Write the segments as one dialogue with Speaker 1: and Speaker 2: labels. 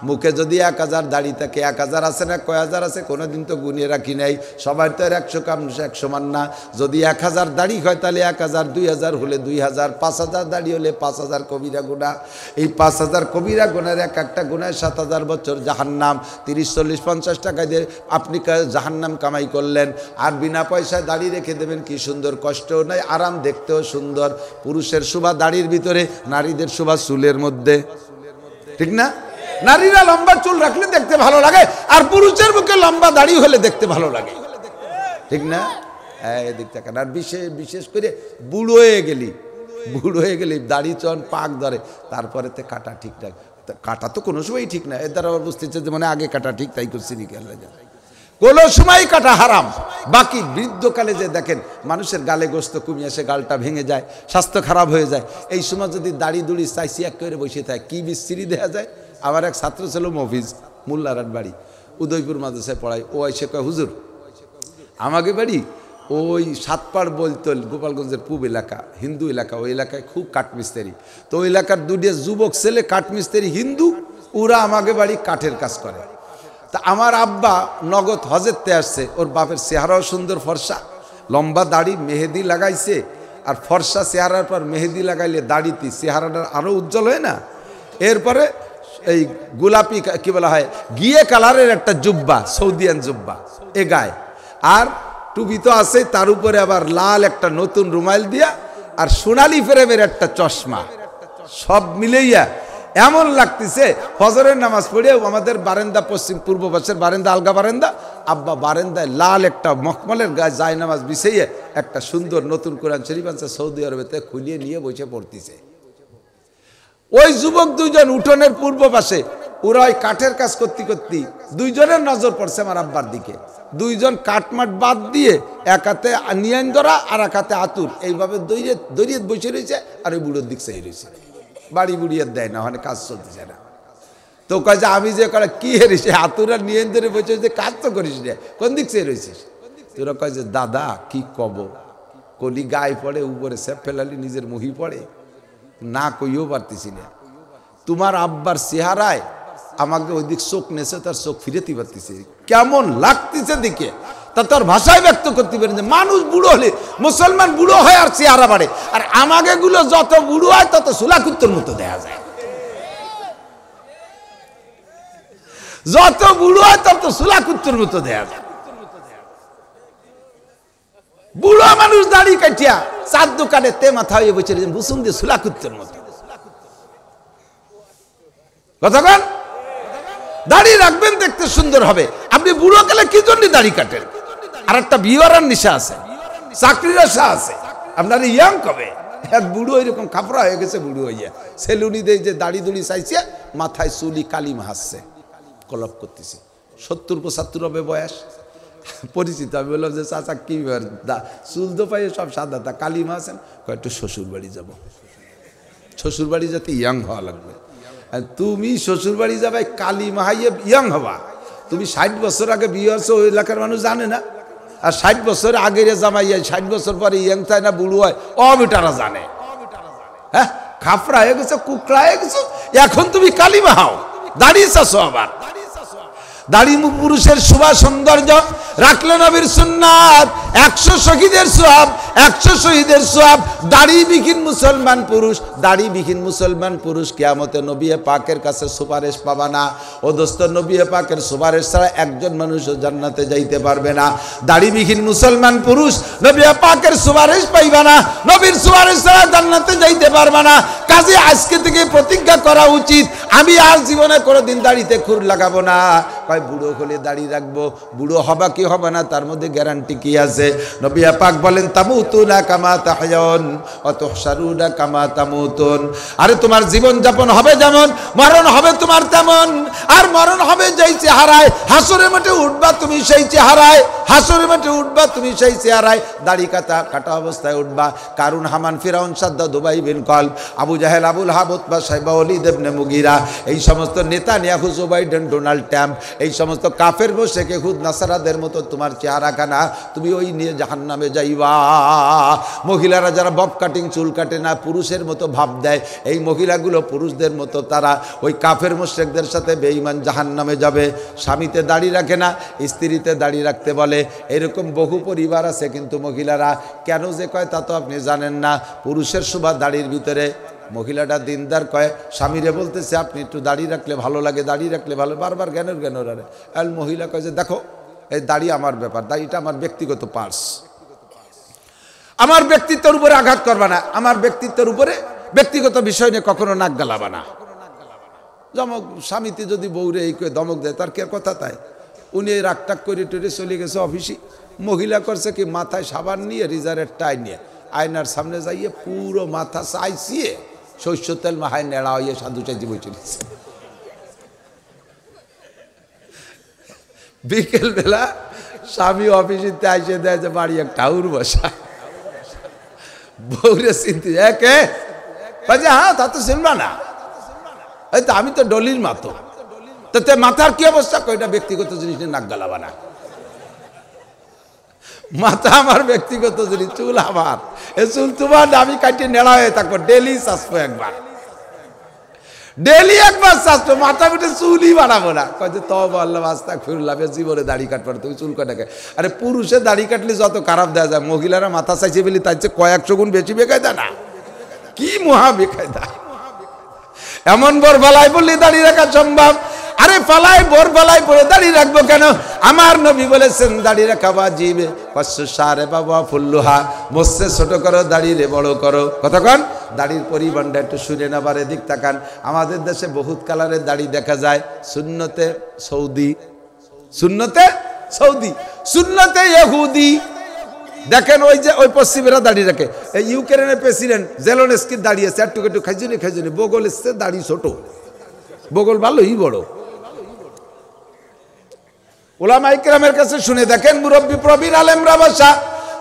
Speaker 1: মুখে যদি 1000 দাড়ি থাকে 1000 আছে না কয় হাজার আছে কোনোদিন তো গুনিয়ে রাখি নাই। সবার তো 100 কাম 100 মান না। যদি 1000 দাড়ি হয় তাহলে 1000, 2000 হলে 2000, 5000 দাড়ি হলে 5000 কবিরা গুনাহ। এই 5000 কবিরা গুনাহের এক একটা গুনাহে 7000 বছর জাহান্নাম। 30, 40, 50 টাকা দিয়ে আপনি জাহান্নাম কামাই করলেন, আর বিনা পয়সায় দাড়ি রেখে দেবেন। কি সুন্দর, কষ্টও নাই, আরাম, দেখতেও সুন্দর। পুরুষের শোভা দাড়ির ভিতরে, নারীদের শোভা চুলের মধ্যে, ঠিক না? নারীরা লম্বা চুল রাখলে দেখতে ভালো লাগে, আর পুরুষের মুখে লম্বা দাড়ি হলে দেখতে ভালো লাগে, ঠিক না? এদিক থেকে। আর বিশেষ করে বুড়ো হয়ে গেলি দাড়ি চন পাক ধরে, তারপরে তো কাটা ঠিক না। কাটা তো কোনো সময় ঠিক না। এর দ্বারা আবার বুঝতেছে যে মানে আগে কাটা ঠিক, তাই করছি নাকি আল্লাহ জানে। কোনো সময় কাটা হারাম। বাকি বৃদ্ধকালে যে দেখেন মানুষের গালে গোস্ত কমে আসে, গালটা ভেঙে যায়, স্বাস্থ্য খারাপ হয়ে যায়, এই সময় যদি দাড়ি দুড়ি চাইছি এক করে বসে থাকে কি বিশ্রী দেখা যায়। আমার এক ছাত্র ছিল মফিজ, মোল্লারাট বাড়ি, উদয়পুর মাদ্রাসায় পড়ায়। ও এসে কয়, হুজুর আমাকে বাড়ি ওই সাতপাড় বলতল, গোপালগঞ্জের পূব এলাকা, হিন্দু এলাকা, ওই এলাকায় খুব কাঠমিস্ত্রি। তো ওই এলাকার দুটো যুবক ছেলে কাঠমিস্ত্রি হিন্দু, ওরা আমাকে বাড়ি কাঠের কাজ করে। তা আমার আব্বা নগদ হজেরতে আসছে, ওর বাপের চেহারাও সুন্দর, ফর্সা, লম্বা দাড়ি, মেহেদি লাগাইছে। আর ফর্সা চেহারার পর মেহেদি লাগাইলে দাড়িতে চেহারাটা আরও উজ্জ্বল হয় না? এরপরে এই গোলাপি কি বলা হয় গিয়ে কালারের একটা জুব্বা, সৌদিয়ান জুব্বা এ গায়ে, আর টুপি তো আছে, তার উপরে আবার লাল একটা নতুন রুমাইল দিয়া, আর সোনালি ফ্রেমের একটা চশমা। সব মিলেইয়া এমন লাগতেছে ফজরের নামাজ পড়ে আমাদের বারান্দা, পশ্চিম পূর্ব পাশের বারান্দা, আলগা বারান্দা, আব্বা বারান্দায় লাল একটা মখমলের গায়ে যায় নামাজ বিছাইয়ে একটা সুন্দর নতুন কোরআন শরীফ আছে সৌদি আরবেতে, খুলিয়ে নিয়ে বসে পড়তেছে। ওই যুবক দুইজন উঠোনের পূর্ব পাশে, ওরা ওই কাঠের কাজ করতে করতে দুইজনের নজর পড়ছে আমার আব্বার দিকে। দুইজন কাঠমাট বাদ দিয়ে এক হাতে নিয়ান ধরা আর এক হাতে আতুর, এইভাবে দড়িয়ে বসে রয়েছে, আর ওই বুড়োর দিক চাই রয়েছে। বাড়ি বুড়িয়ে দেয় না, ওখানে কাজ চলতেছে না। তো কয় যে আমি যে করে কি হেরেছি, আতুর আর নিয়ান ধরে বসে যে কাজ তো করিস না, কোন দিক চেয়ে রয়েছিস? তোরা কয় যে দাদা কি কব, কলি গায়ে পড়ে, উপরে সেপ ফেলালি নিজের মুহি পড়ে, না কইও পারতেছি না। তোমার আব্বার চেহারায় আমাকে ওই দিক চোখ নেছে, তার চোখ ফিরেতে পারতেছে, কেমন লাগতেছে দিকে, তা তার ভাষায় ব্যক্ত করতে পারেন। যে মানুষ বুড়ো হলে, মুসলমান বুড়ো হয় আর চেহারা বাড়ে, আর আমাকে গুলো যত বুড়ো হয় তত সুলাকুত্তর মতো দেখা যায়। যত বুড়ো হয় তত সুলাকুত্তর মতো দেখা যায়। বুড়ো মানুষ দাড়ি কাটিয়া চার দোকানে তে মাথা হয়ে বসে বুসুম দিয়ে সুলাকুত্তর মতো। কতক্ষণ দাড়ি রাখবেন, দেখতে সুন্দর হবে। আপনি বুড়ো কালে কি জন্য দাড়ি কাটেন? আর একটা বিয়ের নেশা আছে, চাকরির আশা আছে। আপনার ইয়াং কবে এক বুড়ো এরকম খাপড়া হয়ে গেছে, বুড়ো হইয়া সেলুনি দিয়ে যে দাড়ি দুড়ি চাইছে, মাথায় চুলি কালিম হাসছে, কলপ করতেছে, 70-75 হবে বয়স। পরিচিত, আমি বললাম যে চাচা কি চুল তো পাই সব সাদা, তা কালিমা আছেন? কয়েকটু শ্বশুর বাড়ি যাবো, শ্বশুর বাড়ি যাতে ইয়াং হওয়া লাগবে। তুমি শ্বশুর বাড়ি যাবে কালিমা হাইয়ে ইয়াং হবা? তুমি 60 বছর আগে বিয়ে হচ্ছে, ওই এলাকার মানুষ জানে না। আর 60 বছর আগের জামাই 60 বছর পরে ইয়াং থাকে না বুড়ো হয়, অবিটারা জানে। হ্যাঁ, খাফরা হয়ে গেছে, কুকড়া হয়ে গেছে, এখন তুমি কালিমা হাও, দাঁড়িয়ে চাচ্ছ। আবার দাড়ি পুরুষের শোভা সৌন্দর্য রাখলে নবীর সুন্নাত। 100 শহীদের সওয়াব, 100 শহীদের সওয়াব। দাড়িবিহীন মুসলমান পুরুষ, দাড়িবিহীন মুসলমান পুরুষ কিয়ামতে নবী পাকের কাছে সুপারিশ পাবা না। ও দোস্ত, নবী পাকের সুপারিশ ছাড়া একজন মানুষও জান্নাতে যাইতে পারবে না। দাড়িবিহীন মুসলমান পুরুষ নবী পাকের সুপারিশ পাইবা না, নবীর সুপারিশ ছাড়া জান্নাতে যাইতে পারবা না। কাজে আজকে থেকে প্রতিজ্ঞা করা উচিত, আমি আর জীবনে কোনোদিন দাড়িতে খুর লাগাবো না। কয় বুড়ো হলে দাড়ি রাখবো, বুড়ো হবা কি হবে না তার মধ্যে গ্যারান্টি কি আছে? নবী পাক বলেন তামুতুনা কামা তাহয়াউন ওয়া তুহশারুনা কামা তামুতুন। আরে তোমার জীবন যাপন হবে যেমন, মরণ হবে তোমার তেমন। আর মরণ হবে যেই চেহারায়, হাসরের মাঠে উঠবা তুমি সেই চেহারায়, হাসরের মাঠে উঠবা তুমি সেই চেহারায়, দাড়ি কাটা অবস্থায় উঠবা। কারুন, হামান, ফিরাউন, সাদ্দাদ, উবাই বিন কলব, আবু জাহেল, আবুল হাব, উতবা, সাইবা, ওয়ালিদ ইবনে মুগিরা, এই সমস্ত Netanyahu, Joe Biden, Donald Trump, এই সমস্ত কাফের মুশরিক ইহুদ নাসারাদের মতো তোমার চেহারা কানা, তুমি ওই নিয়ে জাহান্নামে যাইবা। মহিলারা যারা বব কাটিং, চুল কাটে না, পুরুষের মতো ভাব দেয়, এই মহিলাগুলো পুরুষদের মতো, তারা ওই কাফের মুশরিকদের সাথে বেঈমান জাহান্নামে যাবে। স্বামীতে দাড়ি রাখে না, স্ত্রীতে দাড়ি রাখতে বলে, এরকম বহু পরিবার আছে। কিন্তু মহিলারা কেন যে কয় তা তো আপনি জানেন না। পুরুষের শোভা দাড়ির ভিতরে। মহিলাটা দিনদার কয়, স্বামীরে বলতেছে আপনি একটু দাড়ি রাখলে ভালো লাগে, দাড়ি রাখলে ভালো, বারবার জ্ঞানের আরে আর মহিলা কয় যে দেখো এই দাড়ি আমার ব্যাপার, দাড়িটা আমার ব্যক্তিগত পার্স, আমার ব্যক্তিত্বের উপরে আঘাত করবা না, আমার ব্যক্তিত্বের উপরে ব্যক্তিগত বিষয় নিয়ে কখনো নাক গালাবা না। জমক স্বামীতে যদি বউরে এই করে দমক দেয় তার কে কথা, তাই উনি এই রাগটাক করে টরে চলে গেছে অফিসে। মহিলা করছে কি, মাথায় সাবান নিয়ে রিজারের টাই নিয়ে আয়নার সামনে যাইয়ে পুরো মাথা চাইছিয়ে শস্য তেল মাহায় নেড়া হইয়ে সাধু চাইছি বই চলেছে। বিকেল বেলা স্বামী অফিসিতে আইসে দেয় যে বাড়ি এক ঠাউর বসা, বউরে চিনতে একে হ্যাঁ তা তো চিনবা না, এই তো আমি তো ডলির মাতো, তো মাথার কি অবস্থা, কয়টা ব্যক্তিগত জিনিস নিয়ে নাক গালাবা না। মাথা আমার ব্যক্তিগত জিনিস, চুল আমার, এ চুল তোমার, আমি কাটিয়ে নেড়া হয়ে থাকবো, ডেলি চাষবো একবার, ডেলি একবার চাষবো, মাথা পিঠে চুলই বানাবো না। কয়েছে তব আল্লাহ আস্তাক ফিরুল্লাহ, জীবনে দাড়ি কাটবার, তুমি চুল কাটাকে। আরে পুরুষে দাড়ি কাটলে যত খারাপ দেওয়া যায়, মহিলারা মাথা চাইছে বলি তার চেয়ে কয়েকশো গুণ বেশি বেকায় দেয় না, কি মহা বেকায় দেয়। এমন বর ফালায় বললি দাড়ি রাখা সম্ভব? আরে ফালায় বর ফালায় পরে দাড়ি রাখবো কেন? আমার নবী বলেছেন দাড়ি রাখা ওয়াজিব। কসু সারে বাবা ফুল্লুহা, মোসে ছোট করো, দাড়িরে বড় করো। কতক্ষণ দাড়ির পরিমাণটা একটু শুনে নেবার এদিক তাকান। আমাদের দেশে বহুত কালারের দাড়ি দেখা যায়, সুন্নতে সৌদি, সুন্নতে সৌদি, সুন্নতে ইহুদি। দেখেন ওই যে ওই পশ্চিমেরা দাড়ি রাখে, এই ইউক্রেনের প্রেসিডেন্ট জেলেনস্কির দাড়ি আছে একটু একটু খাইজুনি খাইজুনি, বগল এসছে দাড়ি ছোট, বগল ভালোই বড়। উলামা ইকরামের কাছে শুনে দেখেন, মুরব্বী প্রবীণ আলেমরা বসা,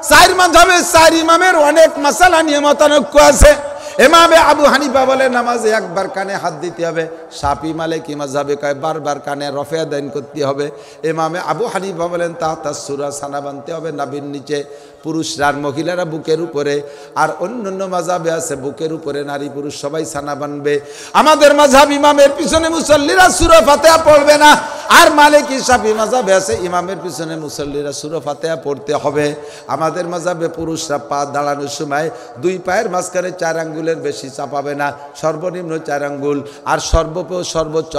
Speaker 1: চার মাযহাবে চার ইমামের অনেক মাসালা নিয়ে মতানৈক্য আছে। ইমামে আবু হানিফা বলে নামাজে একবার কানে হাত দিতে হবে, শাফি মালিকি মাযহাবে কয় বারবার কানে রফে দান করতে হবে। ইমামে আবু হানিফা বলেন তাহতা সূরা সানা বানতে হবে নাভির নিচে, পুরুষরা আর মহিলারা বুকের উপরে। আর অন্যান্য মাযহাবে আছে বুকের উপরে নারী পুরুষ সবাই সানা বানবে। আমাদের মাযহাব ইমামের পিছনে মুসল্লিরা সূরা ফাতিহা পড়বে না। আর মালিকি শাফি মাযহাবে আছে ইমামের পিছনে মুসল্লিরা সূরা ফাতিহা পড়তে হবে। আমাদের মাযহাবে পুরুষরা পা দাঁড়ানোর সময় দুই পায়ের মাঝখানে 4 আঙ্গুলের বেশি চাপাবে না, সর্বনিম্ন 4 আঙ্গুল। আর সর্বোচ্চ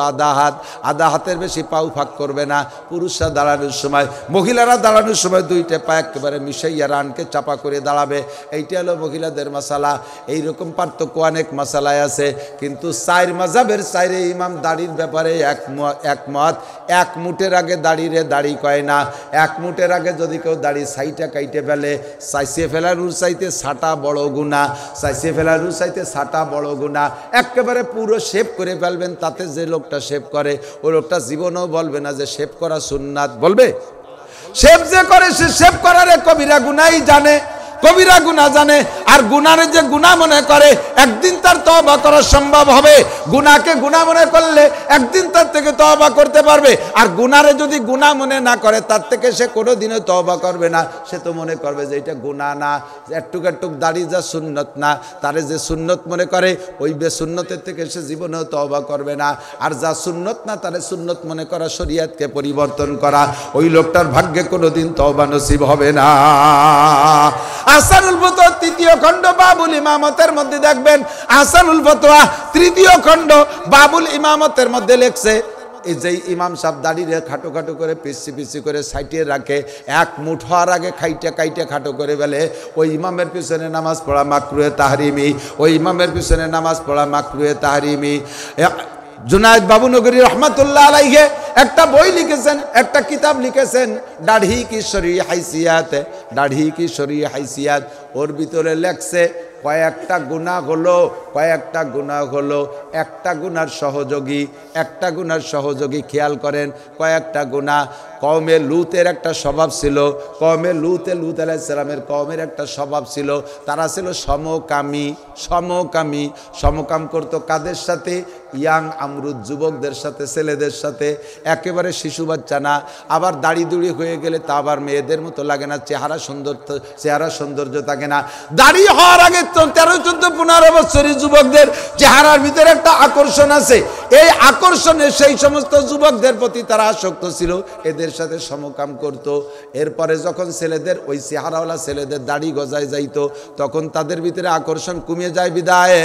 Speaker 1: আধা হাতের বেশি পাও ফাঁক করবে না পুরুষরা দাঁড়ানোর সময়। মহিলারা দাঁড়ানোর সময় দুইটা পা একেবারে মিশাইয়া রানকে চাপা করে দাঁড়াবে। এইটা হলো মহিলাদের মাসালা। এইরকম পার্থক্য অনেক মাসালায় আছে, কিন্তু 4 মাযহাবের 4 ইমাম দাড়ির ব্যাপারে একমত। 1 মুঠের আগে দাড়িরে দাড়ি কয় না। 1 মুঠের আগে যদি কেউ দাড়ি সাইটা কাইটে ফেলে, সাইসে ফেলার চাইতে ছাটা বড় গুনাহ, সাইসে ফেলার চাইতে ছাটা বড় গুনাহ। একেবারে পুরো শেভ করে ফেলবেন, তাতে যে লোকটা শেভ করে ওই লোকটা জীবনেও বলবে না যে শেভ করা সুন্নাত, বলবে? শেভ যে করে সে শেভ করার কবিরা গুনাহই জানে, কবিরা গুনাহ জানে। আর গুনারে যে গুনাহ মনে করে একদিন তার তওবা করা সম্ভব হবে। গুনাহকে গুনাহ মনে করলে একদিন তার থেকে তওবা করতে পারবে। আর গুনারে যদি গুনাহ মনে না করে তার থেকে সে কোনোদিনও তওবা করবে না। সে তো মনে করবে যে এটা গুনাহ না, একটুক একটুক দাড়ি যা সুন্নত না, তারে যে সুন্নত মনে করে ওই বেসুন্নতের থেকে সে জীবনেও তওবা করবে না। আর যা সুন্নত না তারে সুন্নত মনে করা, শরীয়তকে পরিবর্তন করা, ওই লোকটার ভাগ্যে কোনোদিন তওবা নসিব হবে না। আহসানুল ফতোয়া 3য় খণ্ড বাবুল ইমামতের মধ্যে দেখবেন, আহসানুল ফতোয়া 3য় খণ্ড বাবুল ইমামতের মধ্যে লেখছে, এই যে ইমাম সাহেব দাড়িরে খাটো খাটো করে পিছি করে সাইটিয়ে রাখে, 1 মুঠ হওয়ার আগে কাইটে খাটো করে ফেলে, ওই ইমামের পিছনে নামাজ পড়া মাকরুহে তাহরিমি, ওই ইমামের পিছনে নামাজ পড়া মাকরুহে তাহরিমি। জুনায়েদ বাবুনগরী রহমাতুল্লাহ আলাইহি একটা বই লিখেছেন, একটা কিতাব লিখেছেন, দাড়ি কি শরঈ হাইসিয়াত, দাড়ি কি শরঈ হাইসিয়াত। ওর ভিতরে লেখছে কয়েকটা গুনাহ হলো, কয়েকটা গুনাহ হলো, একটা গুনার সহযোগী খেয়াল করেন কয়েকটা গুনাহ। কওমে লুতের একটা স্বভাব ছিল, লুত আলাইহিস সালামের কওমের একটা স্বভাব ছিল, তারা ছিল সমকাম করতো কাদের সাথে? ইয়াং আমরুদ যুবকদের সাথে, ছেলেদের সাথে, একেবারে শিশু বাচ্চা না। আবার দাড়ি দুড়ি হয়ে গেলে তা আবার মেয়েদের মতো লাগে না, চেহারা সৌন্দর্য থাকে না। দাড়ি হওয়ার আগে 13-14-15 বছরের যুবকদের চেহারার ভিতরে একটা আকর্ষণ আছে, এই আকর্ষণে সেই সমস্ত যুবকদের প্রতি তারা আসক্ত ছিল, এদের সাথে সমকাম করত। এরপরে যখন ছেলেদের ওই চেহারাওয়ালা ছেলেদের দাড়ি গজায় যাইতো, তখন তাদের ভিতরে আকর্ষণ কমে যায়, বিদায়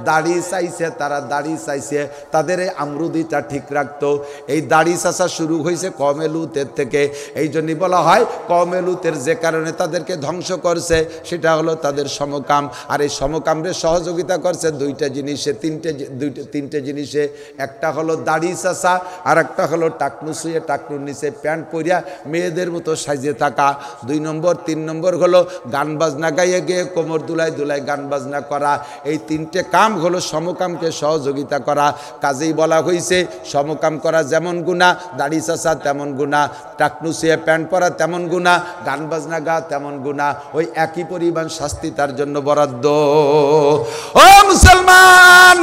Speaker 1: দাড়ি চাইছে, তারা দাড়ি চাইছে, তাদের এই আমরুদিটা ঠিক রাখতো। এই দাড়ি চাষা শুরু হয়েছে কওমে লুতের থেকে। এই জন্যই বলা হয় কওমে লুতের যে কারণে তাদেরকে ধ্বংস করছে সেটা হলো তাদের সমকাম। আর এই সমকামরে সহযোগিতা করছে তিনটে জিনিসে। একটা হলো দাড়ি চাষা, আর একটা হলো টাকনুর নিচে প্যান্ট পরিয়া মেয়েদের মতো সাজিয়ে থাকা। 2 নম্বর 3 নম্বর হলো গান বাজনা গাইয়ে গিয়ে কোমর দুলাই গান বাজনা করা। এই 3টে কাম হলো সমকামকে সহযোগিতা করা। কাজেই বলা হয়েছে সমকাম করা যেমন গুনাহ, দাড়ি চাষা তেমন গুনাহ, টাকনু শুয়ে প্যান্ট পরা তেমন গুনাহ, গান বাজনা গা তেমন গুনাহ, ওই একই পরিমাণ শাস্তি তার জন্য বরাদ্দ। ও মুসলমান,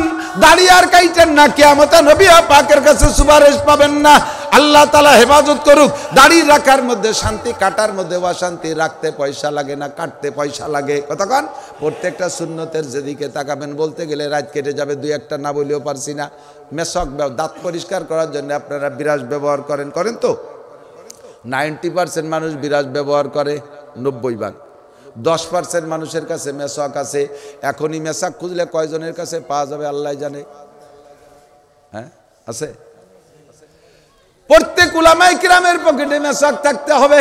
Speaker 1: দাড়ি আর কাইটেন না, কিয়ামতে নবী পাকের কাছে সুপারিশ পাবেন না। আল্লাহ তাআলা হেফাজত করুক। দাড়ি রাখার মধ্যে শান্তি, কাটার মধ্যে অশান্তি। রাখতে পয়সা লাগে না, কাটতে পয়সা লাগে। কতক্ষণ প্রত্যেকটা সুন্নতের যেদিকে তাকাবেন, বলতে গেলে রাত কেটে যাবে, 2-1টা না বলেও পারছি না। মেশক, দাঁত পরিষ্কার করার জন্য আপনারা বিরাজ ব্যবহার করেন তো? 90% মানুষ বিরাজ ব্যবহার করে, 90 ভাগ। 10% মানুষের কাছে মেশক আছে। এখনই মেশক খুঁজলে কয়জনের কাছে পাওয়া যাবে আল্লাহ জানে। হ্যাঁ, আছে। প্রত্যেক উলামায়ে কিরামের পকেটে মেশক থাকতে হবে,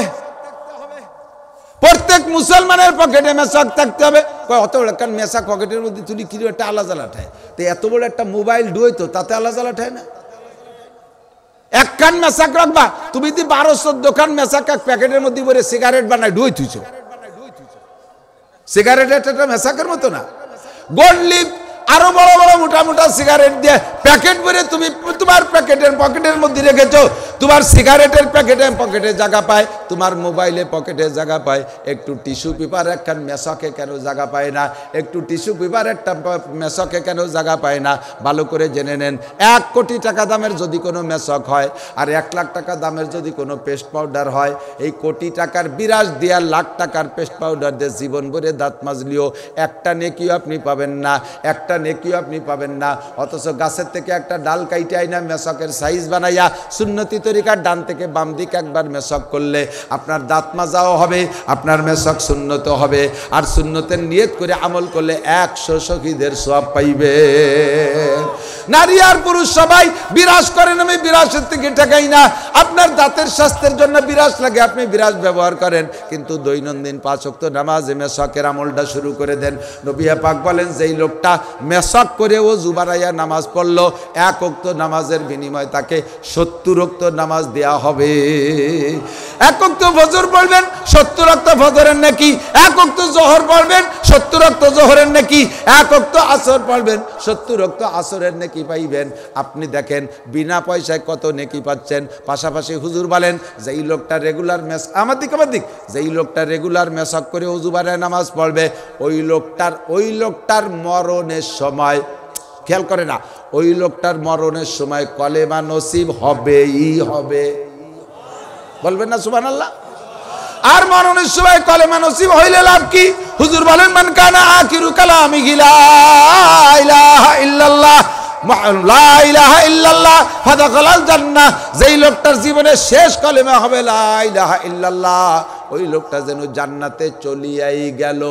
Speaker 1: প্রত্যেক মুসলমানের পকেটে মেশক থাকতে হবে। অত বড় একটা মেশক পকেটের মধ্যে তুলি কি একটা আলাদা লাঠায়, তো এত বড় একটা মোবাইল ডুই তো তাতে আলাদা লাঠায় না। এক কান মেশক রাখবা, তুমি যদি 12-14 খান মেশক এক প্যাকেটের মধ্যে ভরে সিগারেট বানায় ডুই থুইছো, সিগারেট একটা মেশকের মতো না। গোল্ড লিপ আরো বড় বড় মোটা সিগারেট দিয়ে প্যাকেট ভরে তুমি তোমার পকেটের মধ্যে রেখেছো। তোমার সিগারেটের পকেটে জায়গা পায়, তোমার মোবাইলে পকেটে জায়গা পায়, একটু টিস্যু পেপার একটা মেশকে কেন জায়গা পায় না? একটু টিস্যু পেপার একটা মেশকে কেন জায়গা পায় না? ভালো করে জেনে নেন। 1 কোটি টাকা দামের যদি কোনো মেশক হয়, আর 1 লাখ টাকা দামের যদি কোনো পেস্ট পাউডার হয়, এই কোটি টাকার বিরাজ দিয়া লাখ টাকার পেস্ট পাউডার দিয়ে জীবন ভরে দাঁত মাজলিও একটা নেকিও আপনি পাবেন না, অথচ গাছের থেকে একটা ডাল কাইটে আইনা মেশকের সাইজ বানাইয়া সুন্নতি তরিকার ডান থেকে বাম দিকে একবার মেশক করলে আপনার দাঁত মাজাও হবে, আপনার মেশক সুন্নত হবে। আর সুন্নতের নিয়ত করে আমল করলে 100 শহীদের সওয়াব পাইবে। নারী আর পুরুষ সবাই বিরাজ করেন, আমি বিরাজের থেকে ঠেকাই না। আপনার দাঁতের স্বাস্থ্যের জন্য বিরাজ লাগে, আপনি বিরাজ ব্যবহার করেন, কিন্তু দৈনন্দিন 5 ওয়াক্ত নামাজে মেশকের আমলটা শুরু করে দেন। নবী পাক বলেন, যেই লোকটা মেশক করে ও জুবারাইয়া নামাজ পড়লো, 1 ওয়াক্ত নামাজের বিনিময়ে তাকে 70 ওয়াক্ত নামাজ দেয়া হবে। 1 ওয়াক্ত ফজর পড়বেন, 70 ওয়াক্ত ফজরের নেকি। 1 ওয়াক্ত যোহর পড়বেন, 70 ওয়াক্ত যোহরের নেকি। 1 ওয়াক্ত আসর পড়বেন, 70 ওয়াক্ত আসরের নেকি পাইবেন। আপনি দেখেন বিনা পয়সায় কত নেকি পাচ্ছেন। পাশাপাশি হুজুর বলেন, যেই লোকটা রেগুলার আমার দিক যেই লোকটা রেগুলার মেশক করে ওযুবারায় নামাজ পড়বে, ওই লোকটার মরণের সময়, খেয়াল করে না, ওই লোকটার মরণের সময় কলেমা নসিব হবেই হবে। বলবেন না সুবহানাল্লাহ? আর মরণের সময় কলেমা নসিব হইলে লাভ কি? হুজুর বলেন, মান কানা আখিরু কালামিহি লা ইলাহা ইল্লাল্লাহ লা ইলাহা ইল্লাল্লাহ ফাদাখালাল জান্নাহ। যেই লোকটার জীবনের শেষ কলেমা হবে লা ইলাহা ইল্লাল্লাহ, ওই লোকটা যেন জান্নাতে চলিয়াই গেল।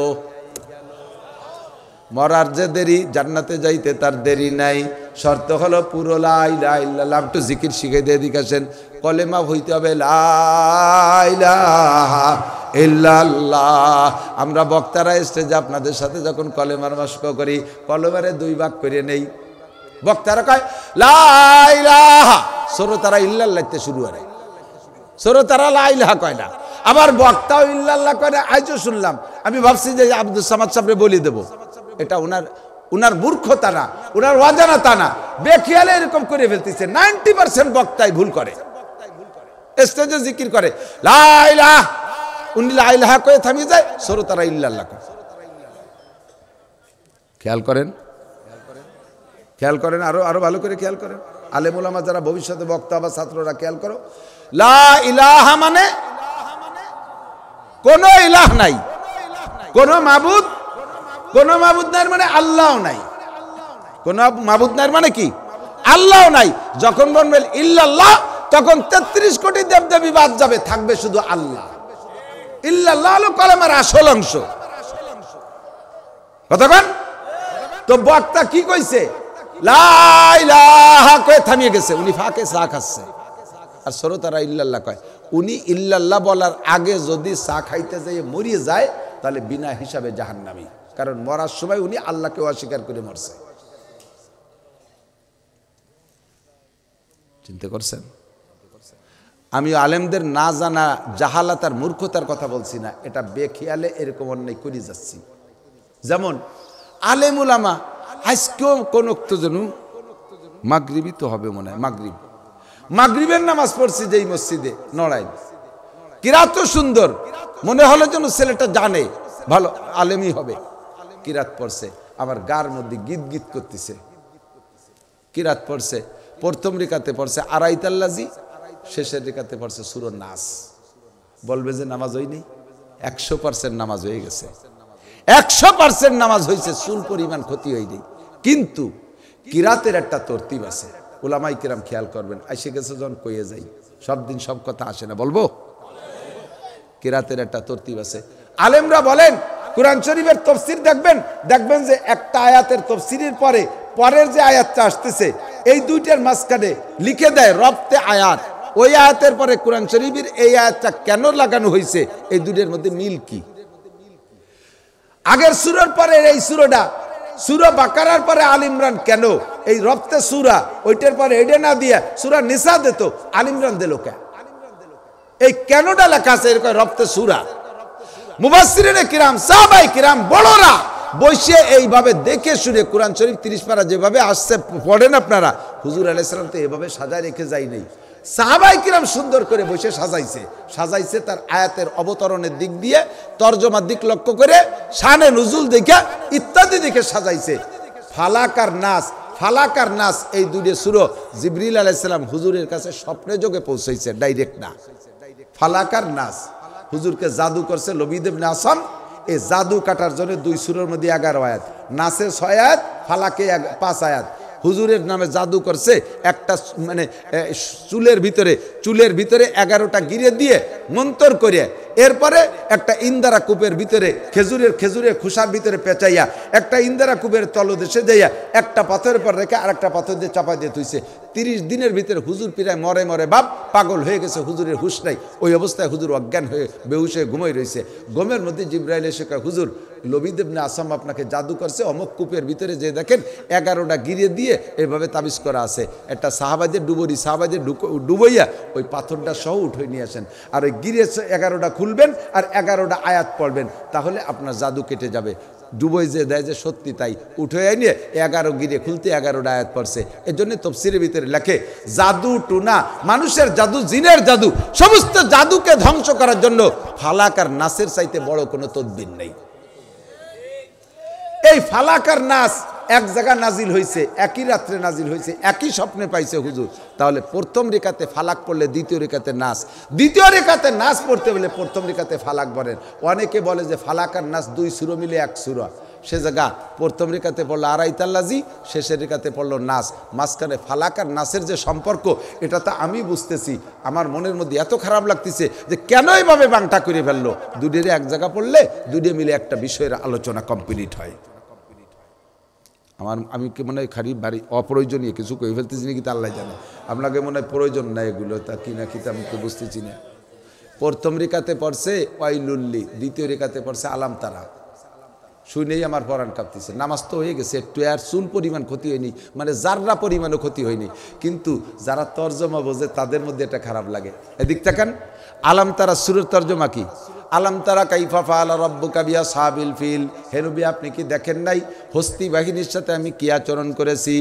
Speaker 1: মরার যে দেরি, জান্নাতে যাইতে তার দেরি নাই। শর্ত হলো পুরো লা ইলাহা ইল্লাল্লাহ। একটু জিকির শিখে দিয়ে দিকেছেন, কলেমা হইতে হবে লা ইলাহা ইল্লাল্লাহ। আমরা বক্তারা স্টেজে আপনাদের সাথে যখন কলেমার মাশক করি, কলেমারে 2 ভাগ করে নেই। বক্তারা কয় লা ইলাহা, শ্রোতারা ইল্লাল্লাহতে শুরু হয়, শ্রোতারা লা ইলাহা কয় না। আবার বক্তাও ইল্লাল্লাহ কয় না। আজও শুনলাম, আমি ভাবছি যে আব্দুল সামাদ সাহেবরে বলি দেব, এটা উনার মূর্খতা না, উনার অজানাতা না, বেখিয়ালে এরকম করে ফেলতেছে। 90% বক্তাই ভুল করে, স্টেজে জিকির করে লা ইলাহা, উনি লা ইলাহা কয়ে থামিয়ে যায়, শ্রোতারা ইল্লাল্লাহ কয়। খেয়াল করেন, আরো ভালো করে খেয়াল করেন। আলেম ওলামা যারা ভবিষ্যতে বক্তা বা ছাত্ররা খেয়াল করো, লা ইলাহা মানে কোন ইলাহ নাই, কোন মাবুদ নাই, মানে আল্লাহ নাই। কোন মাবুদ নাই মানে কি? আল্লাহ নাই। যখন বলবেন ইল্লাল্লাহ, তখন 33 কোটি দেবদেবী বাদ যাবে, থাকবে শুধু আল্লাহ। ইল্লাল্লাহ হলো কলেমার আসল অংশ। কতক্ষণ তো বক্তা কি কইছে? লা ইলাহা কয়ে থামিয়ে গেছে, উনি ফাঁকে চা খাচ্ছে, আর শ্রোতারা ইল্লাল্লাহ কয়। উনি ইল্লাল্লাহ বলার আগে যদি চা খাইতে যেয়ে মরিয়ে যায়, তাহলে বিনা হিসাবে জাহান্নামী, কারণ মরার সময় উনি আল্লাহকে অস্বীকার করে মরছে। চিন্তা করছেন? আমি আলেমদের না জানা জাহালাত আর মূর্খতার কথা বলছি না, এটা বেখিয়ালে এরকম অন্যায় করে যাচ্ছি। যেমন আলেম উলামা আজকেও কোন মাগরিবই তো হবে মনে হয়, মাগরিবের নামাজ পড়ছি যেই মসজিদে নড়াইল, কিরাত সুন্দর, মনে হলো যেন ছেলেটা জানে, ভালো আলেমই হবে। কিরাত পড়ছে, আমার গার মধ্যে গীত গীত করতেছে। কিরাত পড়ছে, প্রথম রেখাতে পড়ছে আড়াইতাল্লাজি, শেষের রেখাতে পড়ছে সূরা নাস। বলবে যে নামাজ হয়নি? 100% নামাজ হয়ে গেছে, 100% নামাজ হয়েছে, চুল পরিমাণ ক্ষতি হয়নি। কিন্তু কিরাতের একটা তরতিব আছে, উলামাই কিরাম খেয়াল করবেন। এসে গেছে যখন কইয়ে যাই, সব দিন সব কথা আসে না, বলবো। কিরাতের একটা তরতিব আছে। আলেমরা বলেন, কুরআন শরীফের তাফসীর দেখবেন যে একটা আয়াতের তাফসীরের পরের যে আয়াতটা আসতেছে, এই দুইটার মাঝখানে লিখে দেয় রব্তে আয়াত। ওই আয়াতের পরে কুরআন শরীফের এই আয়াতটা কেন লাগানো হয়েছে, এই দুইটার মধ্যে মিল কি? আগের সূরার পরে এই সূরাটা, সূরা বাকারার পরে আল ইমরান কেন? এই রব্তে সূরা, ওইটার পরে এটা না দিয়া সূরা নিসা দিত, আল ইমরান দিল কেন? এই কেনটা লেখা আছে এরকম রব্তে সূরা। মুফাসসিরিনে কিরাম, সাহাবায়ে কিরাম বড়রা বসে এইভাবে দেখে শুনে কোরআন শরীফ 30 পারা যেভাবে আসছে পড়েন আপনারা, হুজুর আলাইহিস সালাম তো এভাবে সাজায় রেখে যায় নাই। সাহাবায়ে কিরাম সুন্দর করে বসে সাজাইছে তার আয়াতের অবতরণের দিক দিয়ে, তরজমার দিক লক্ষ্য করে, শানে নুজুল দেখে, ইত্যাদি দেখে সাজাইছে। ফালাক আর নাস এই দুটো সূরা জিবরিল আলাইহিস সালাম হুজুরের কাছে স্বপ্নে যোগে পৌঁছাইছে, ডাইরেক্ট না। ফালাক আর নাস হুজুরকে জাদু করছে লবিদ ইবনে আসাম। এই জাদু কাটার জন্য 2 সূরার মধ্যে 11 আয়াত, নাসে 6 আয়াত, ফালাকে 5 আয়াত। হুজুরের নামে জাদু করছে, একটা মানে চুলের ভিতরে 11টা গিরে দিয়ে মন্তর করে, এরপরে একটা ইন্দারা কূপের ভিতরে খেজুরের খোসার ভিতরে পেঁচাইয়া, একটা ইন্দারা কূপের তলদেশে যাইয়া একটা পাথরের পর রেখে আরেকটা পাথর দিয়ে চাপা দিয়ে তুইছে। 30 দিনের ভিতরে হুজুর প্রায় মরে বাপ পাগল হয়ে গেছে, হুজুরের হুশ নাই। ওই অবস্থায় হুজুর অজ্ঞান হয়ে বেহুশ হয়ে ঘুমাই রয়েছে। ঘুমের মধ্যে জিবরাইল এসে কয়, হুজুর লবিদ ইবনে আসাম আপনাকে জাদু করছে, অমুক কূপের ভিতরে যে দেখেন 11টা গিরে দিয়ে এভাবে তাবিজ করা আছে, একটা সাহাবাদের ডুবইয়া ওই পাথরটা সহ উঠে নিয়ে আসেন, আর ওই গিরে 11টা খুলবেন আর 11টা আয়াত পড়বেন, তাহলে আপনার জাদু কেটে যাবে। ডুবই যে দেয় যে সত্যি তাই, উঠে নিয়ে 11 গিরে খুলতে 11টা আয়াত পড়ছে। এর জন্য তাফসীরের ভিতরে লেখে, জাদু টুনা, মানুষের জাদু, জিনের জাদু, সমস্ত জাদুকে ধ্বংস করার জন্য ফালাক আর নাসের চাইতে বড় কোনো তদবির নেই। এই ফালাক আর নাস এক জায়গা নাজিল হয়েছে, একই রাত্রে নাজিল হয়েছে, একই স্বপ্নে পাইছে হুজুর। তাহলে প্রথম রেখাতে ফালাক পড়লে দ্বিতীয় রেখাতে নাস, দ্বিতীয় রেখাতে নাস পড়তে বলে প্রথম রেখাতে ফালাক বলেন। অনেকে বলে যে ফালাক আর নাস 2 সূরা মিলে 1 সূরা, সে জায়গা প্রথম রেখাতে পড়লো আড়াইতাল্লাজি, শেষের রেখাতে পড়লো নাস, মাঝখানে ফালাক আর নাসের যে সম্পর্ক, এটা তো আমি বুঝতেছি। আমার মনের মধ্যে এত খারাপ লাগতেছে যে কেন এইভাবে বাংটা করে ফেললো। দুটোরে এক জায়গা পড়লে দুটো মিলে একটা বিষয়ের আলোচনা কমপ্লিট হয়। আমি কি মনে হয় খালি বাড়ি অপ্রয়োজনীয় কিছু কই ফেলতেছি নাকি তা আল্লাহ জানে। আপনাকে মনে হয় প্রয়োজন নাই এগুলো, তা কি না কি তা আমি তো বুঝতেছি না। প্রথম রেখাতে পড়ছে ওয়াইলুল্লি, দ্বিতীয় রেখাতে পড়ছে আলাম তারা। শুনেই আমার পরাণ কাঁপতেছে। নামাজ তো হয়ে গেছে, একটু আর চুল পরিমাণ ক্ষতি হয়নি, মানে যাররা পরিমাণও ক্ষতি হয়নি, কিন্তু যারা তর্জমা বোঝে তাদের মধ্যে এটা খারাপ লাগে। এদিক তাকান, আলাম তারা সূরার তর্জমা কি? আলাম তারা কাইফা ফাআলা রাব্বুকা বিআসহাবিল ফিল, হে নবী আপনি কি দেখেন নাই হস্তি বাহিনীর সাথে আমি কি আচরণ করেছি?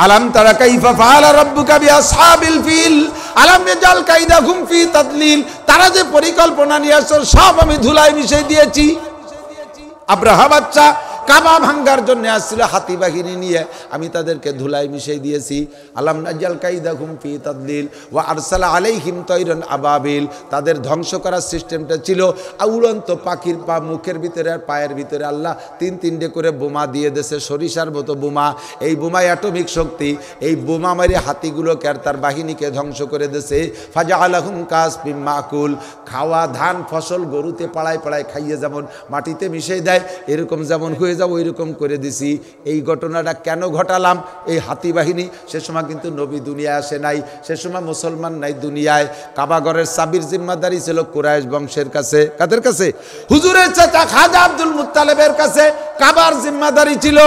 Speaker 1: আলাম তারা কাইফা ফাআলা রাব্বুকা বিআসহাবিল ফিল আলাম ইয়াজাল কাইদাহুম ফি তাদলিল, তারা যে পরিকল্পনা নিয়ে আসছে সব আমি ধুলায় মিশিয়ে দিয়েছি। আব্রাহা বাচ্চা কাবা ভাঙ্গার জন্য আসছিল হাতি বাহিনী নিয়ে, আমি তাদেরকে ধুলায় মিশিয়ে দিয়েছি। আলাম নাজাল কাইদাহুম ফি তাদলিল ওয়া আরসালা আলাইহিম তায়রান আবাবিল, তাদের ধ্বংস করার সিস্টেমটা ছিল উড়ন্ত পাখির পা মুখের ভিতরে আর পায়ের ভিতরে আল্লাহ তিনটে করে বোমা দিয়ে দেশে, সরিষার মতো বোমা। এই বোমা অ্যাটমিক শক্তি, এই বোমা মারি হাতিগুলোকে আর তার বাহিনীকে ধ্বংস করে দেশে। ফাজআলাহুম কাসফিম মাকুল, খাওয়া ধান ফসল গরুতে পাড়ায় পাড়ায় খাইয়ে যেমন মাটিতে মিশিয়ে দেয় এরকম যেমন হয়ে যাব ওই রকম করে দিছি। এই ঘটনাটা কেন ঘটালাম? এই হাতি বাহিনী, সে সময় কিন্তু নবী দুনিয়ায় আসে নাই, সে সময় মুসলমান নাই দুনিয়ায়। কাবাগরের চাবির জিম্মাদারি ছিল কুরাইশ বংশের কাছে। কাদের কাছে? হুজুরের চাচা খাজা আব্দুল মুত্তালেবের কাছে কাবার জিম্মাদারি ছিল।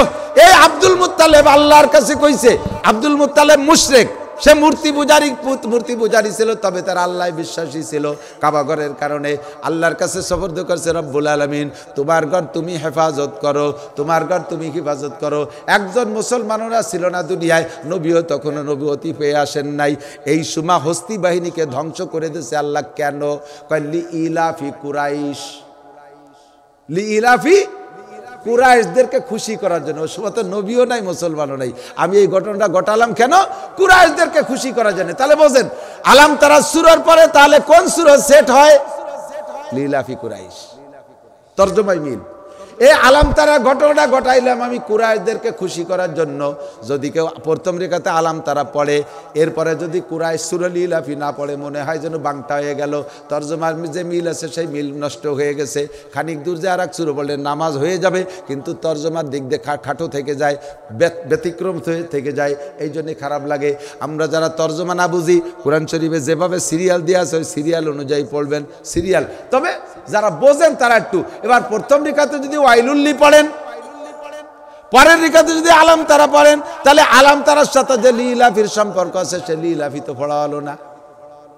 Speaker 1: এই আব্দুল মুত্তালেব আল্লাহর কাছে কইছে, আব্দুল মুত্তালেব মুশরিক, সে মূর্তি পূজারি ছিল, তবে তার আল্লাহ বিশ্বাসী ছিল। কাবাগরের কারণে আল্লাহর কাছে সবর্দ করছে রব্বুল আলামিন, তোমার ঘর তুমি হেফাজত করো, তোমার ঘর তুমি হেফাজত করো। একজন মুসলমানরা ছিল না দুনিয়ায়, নবীও তখনও নবুয়তি পেয়ে আসেন নাই। এই সময় হস্তি বাহিনীকে ধ্বংস করে দিয়েছে আল্লাহ। কেন? কয় লি ইলাফি কুরাইশ, লি ইলাফি কুরাইশদেরকে খুশি করার জন্য। ওই সময় তো নবীও নাই মুসলমানও নাই। আমি এই ঘটনাটা ঘটালাম কেন? কুরাইশদেরকে খুশি করার জন্য। তাহলে বোঝেন আলাম তারা সূরার পরে তাহলে কোন সূরা সেট হয়? লিলাফি কুরাইশ, তরজমাই মিল। এই আলাম তারা ঘটনাটা ঘটাইলাম আমি কুরাইশদেরকে খুশি করার জন্য। যদি কেউ প্রথম রেখাতে আলাম তারা পড়ে, এরপরে যদি কুরাইশ সূরা লিলাফি না পড়ে মনে হয় যেন বাংটা হয়ে গেল, তর্জমার যে মিল আছে সেই মিল নষ্ট হয়ে গেছে। খানিক দূর যে আর এক সূরা পড়লে নামাজ হয়ে যাবে, কিন্তু তর্জমার দিক দিয়ে খাটো থেকে যায়, ব্যতিক্রম থেকে যায়, এই জন্যে খারাপ লাগে। আমরা যারা তর্জমা না বুঝি, কোরআন শরীফে যেভাবে সিরিয়াল দেওয়া আছে ওই সিরিয়াল অনুযায়ী পড়বেন, সিরিয়াল। তবে যারা বোঝেন তারা একটু, এবার প্রথম রেখাতে যদি ওয়াইলুল্লি পড়েন, পরের রেখাতে যদি আলাম তারা পড়েন, তাহলে আলাম তারার সাথে যে লিলাফির সম্পর্ক আছে সে লিলাফি তো পড়া হলো না।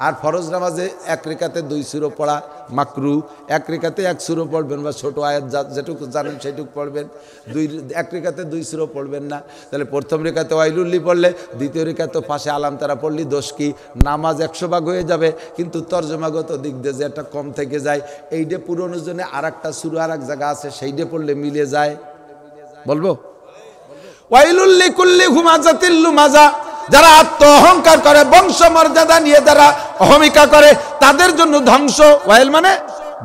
Speaker 1: আর ফরজ নামাজে এক রেখাতে 2 সূরা পড়া মাকরু, এক রেখাতে 1 সূরা পড়বেন বা ছোট আয়াত যেটুকু জানেন সেটুকু পড়বেন, এক রেখাতে 2 সূরা পড়বেন না। তাহলে প্রথম রেখাতে ওয়াইলুল্লি পড়লে দ্বিতীয় রেখাতে পাশে আলাম তারা পড়লি দোষ কি? নামাজ 100 ভাগ হয়ে যাবে, কিন্তু তর্জমাগত দিক দিয়ে যে একটা কম থেকে যায়, এইটা পুরোনোর জন্য আর একটা সূরা আর এক জায়গা আছে সেইটা পড়লে মিলে যায়। বলবো ওয়াইলুল্লি কুল্লি হুমাজাতিল লুমাজা, যারা আত্ম অহংকার করে, বংশ মর্যাদা নিয়ে যারা অহমিকা করে, তাদের জন্য ধ্বংস। ওয়াইল মানে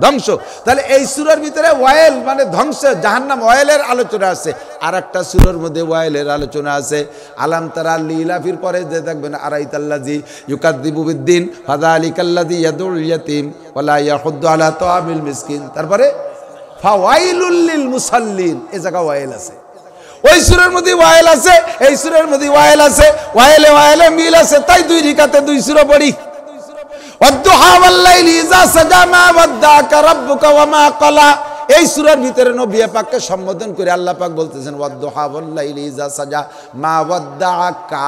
Speaker 1: ধ্বংস। তাহলে এই সূরার ভিতরে ওয়াইল মানে ধ্বংস, জাহান্নাম, ওয়াইলের আলোচনা আছে। আর একটা সূরার মধ্যে ওয়াইলের আলোচনা আছে। আলাম তারা লিলাফির পরে যে দেখবেন আরাইতাল্লাযী ইউকাযযিবু বিদ্দিন ফাযালিকাল্লাযী ইয়াদুল ইয়াতীম ওয়া লা ইয়াহুদ্দু আলা তাআমিল মিসকিন। তারপরে ফাওয়াইলুল লিল মুসাল্লিন, এই জায়গা ওয়াইল আছে। ওই সূরার মধ্যে ওয়াইল আছে, এই সূরার মধ্যে ওয়াইল আছে, ওয়াইলে মিল আছে। তাই 2 রেখাতে 2 সূরা পড়ি। ওয়াদ-দুহা ওয়াল-লাইলি ইযা সাজা মা ওয়াদ্দাকা রাব্বুকা ওয়া মা ক্বালা। এই সূরার ভিতরে নবী পাককে সম্বোধন করে আল্লাহ পাক বলতেছেন ওয়াদ-দুহা ওয়াল-লাইলি ইযা সাজা মা ওয়াদ্দাকা,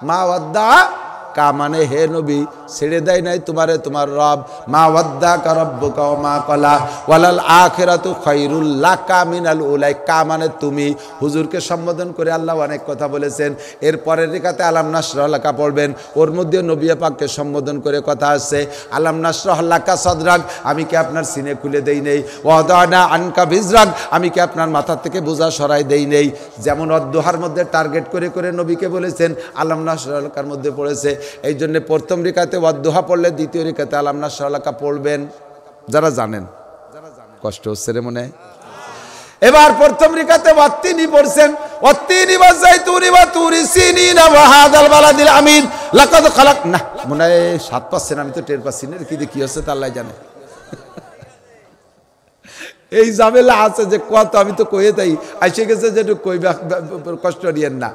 Speaker 1: মা ওয়াদ্দাকা মানে হে নবী ছেড়ে দেয় নাই তোমারে তোমার রব। মা ওয়াদ্দাকা রাব্বুকা ওয়া মা ক্বালা ওয়ালাল আখিরাতু খায়রুল লাকা মিনাল উলাই। কা মানে তুমি। হুজুরকে সম্বোধন করে আল্লাহ অনেক কথা বলেছেন। এর পরের রেখাতে আলাম নাশরাহ লাকা পড়বেন, ওর মধ্যে নবী পাককে সম্বোধন করে কথা আছে। আলাম নাশরাহ লাকা সাদরাক, আমি কি আপনার সিনে খুলে দেই নেই? ওয়াদানা আনকা বিজরাক, আমি কি আপনার মাথা থেকে বোঝা সরাই দেই নেই? যেমন অদ্দোহার মধ্যে টার্গেট করে করে নবীকে বলেছেন, আলাম নাশরাহ লাকার মধ্যে পড়েছে। এই জন্য প্রথম রেখাতে ওয়াদ্দোহা পড়লে দ্বিতীয় রেখাতে আলাম নাশরাহ লাকা পড়বেন, যারা জানেন। কষ্ট হচ্ছে রে মনে? এবার প্রথম রেখাতে ওয়াত্তিনি পড়ছেন, ওয়াত্তিনি ওয়া যাইতুনি ওয়া তুরি সিনিনা ওয়া হাদাল বালাদিল আমিন লাকাদ খালাক না মনে হয় 7 পাচ্ছেন, আমি তো টের পাচ্ছি না কি হচ্ছে তা আল্লাহ জানে। এই ঝামেলা আছে যে কত, আমি তো কয়ে তাই আইসে গেছে যে কইবা, কষ্ট নিয়েন না।